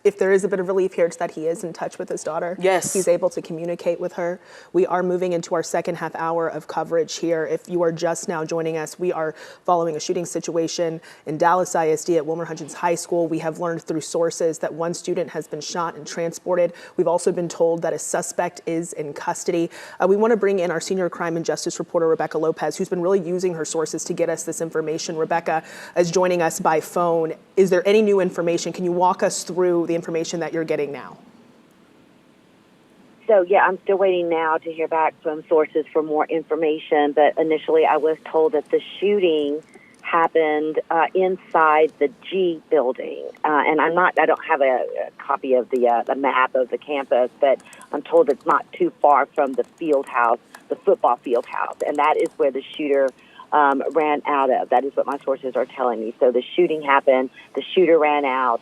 if there is a bit of relief here, it's that he is in touch with his daughter. Yes. He's able to communicate with her. We are moving into our second half hour of coverage here. If you are just now joining us, we are following a shooting situation in Dallas ISD at Wilmer-Hutchins High School. We have learned through sources that one student has been shot and transported. We've also been told that a suspect is in custody. We want to bring in our senior crime and justice reporter, Rebecca Lopez, who's been really using her sources to get us this information. Rebecca is joining us by phone. Is there any new information? Can you walk us through the information that you're getting now? So, yeah, I'm still waiting now to hear back from sources for more information. But initially, I was told that the shooting happened inside the G building. And I don't have a copy of the map of the campus, but I'm told it's not too far from the field house, the football field house. And that is where the shooter ran out of. That is what my sources are telling me. So the shooting happened. The shooter ran out.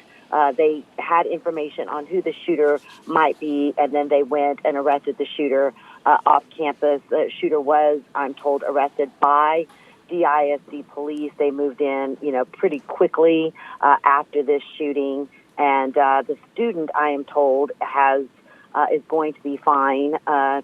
They had information on who the shooter might be, and then they went and arrested the shooter off campus. The shooter was, I'm told, arrested by DISD police. They moved in, pretty quickly after this shooting, and the student, I am told, is going to be fine.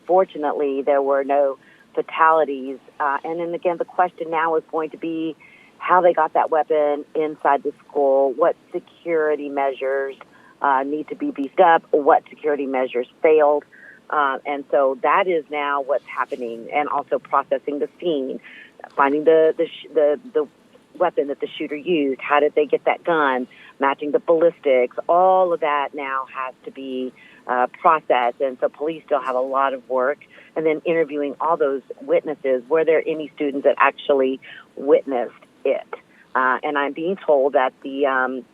Fortunately, there were no fatalities, and then again, the question now is going to be how they got that weapon inside the school, what security measures need to be beefed up, what security measures failed. And so that is now what's happening, and also processing the scene, finding the weapon that the shooter used, how did they get that gun, matching the ballistics, all of that now has to be processed. And so police still have a lot of work. And then interviewing all those witnesses, were there any students that actually witnessed it? And I'm being told that the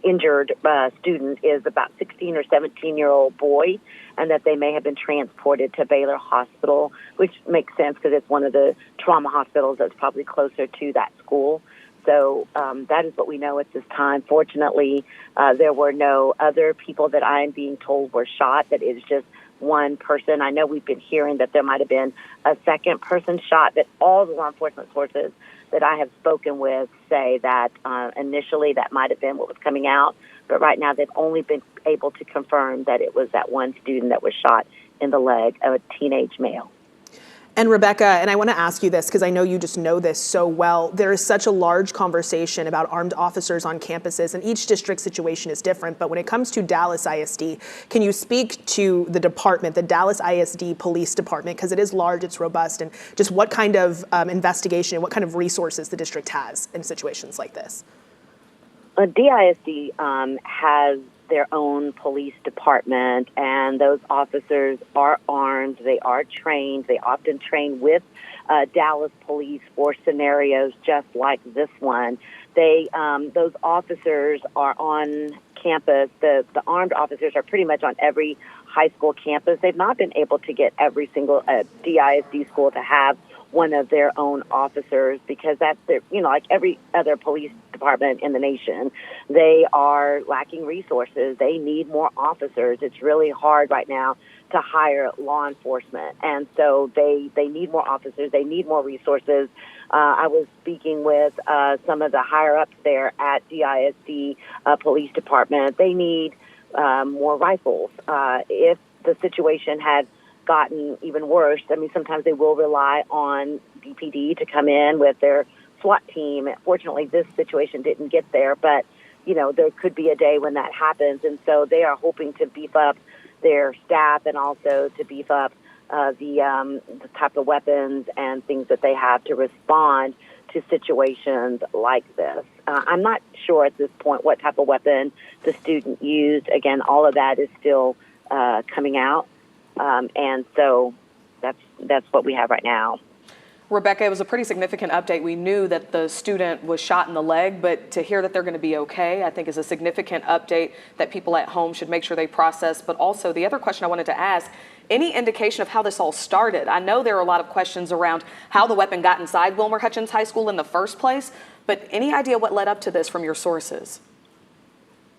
injured student is about 16 or 17-year-old boy, and that they may have been transported to Baylor Hospital, which makes sense because it's one of the trauma hospitals that's probably closer to that school. So that is what we know at this time. Fortunately, there were no other people that I'm being told were shot. That is just one person. I know we've been hearing that there might have been a second person shot, but all the law enforcement sources that I have spoken with say that initially that might have been what was coming out, but right now they've only been able to confirm that it was that one student that was shot in the leg, a teenage male. And Rebecca, and I want to ask you this because I know you just know this so well. There is such a large conversation about armed officers on campuses, and each district situation is different. But when it comes to Dallas ISD, can you speak to the department, the Dallas ISD Police Department, because it is large, it's robust, and just what kind of investigation and what kind of resources the district has in situations like this? DISD has their own police department, and those officers are armed. They are trained. They often train with Dallas police for scenarios just like this one. Those officers are on campus. The armed officers are pretty much on every high school campus. They've not been able to get every single DISD school to have one of their own officers because that's their, like every other police department in the nation, they are lacking resources. They need more officers. It's really hard right now to hire law enforcement. And so they need more officers. They need more resources. I was speaking with some of the higher ups there at DISD Police Department. They need more rifles. If the situation had gotten even worse, I mean, sometimes they will rely on DPD to come in with their SWAT team. Fortunately, this situation didn't get there, but, there could be a day when that happens. And so they are hoping to beef up their staff and also to beef up the type of weapons and things that they have to respond to situations like this. I'm not sure at this point what type of weapon the student used. Again, all of that is still coming out. And so that's what we have right now. Rebecca, it was a pretty significant update. We knew that the student was shot in the leg, but to hear that they're going to be okay, I think is a significant update that people at home should make sure they process. But also the other question I wanted to ask, any indication of how this all started? I know there are a lot of questions around how the weapon got inside Wilmer-Hutchins High School in the first place, but any idea what led up to this from your sources?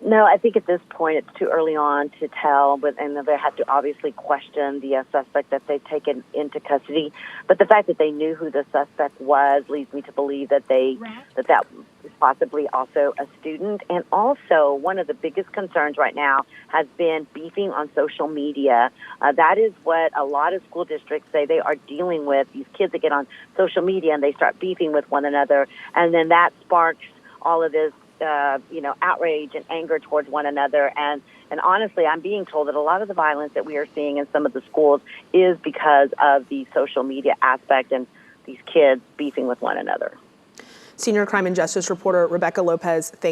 No, I think at this point it's too early on to tell, and they have to obviously question the suspect that they've taken into custody. But the fact that they knew who the suspect was leads me to believe that that is possibly also a student. And also, one of the biggest concerns right now has been beefing on social media. That is what a lot of school districts say they are dealing with. These kids that get on social media and they start beefing with one another, and then that sparks all of this outrage and anger towards one another. And honestly, I'm being told that a lot of the violence that we are seeing in some of the schools is because of the social media aspect and these kids beefing with one another. Senior crime and justice reporter Rebecca Lopez, thank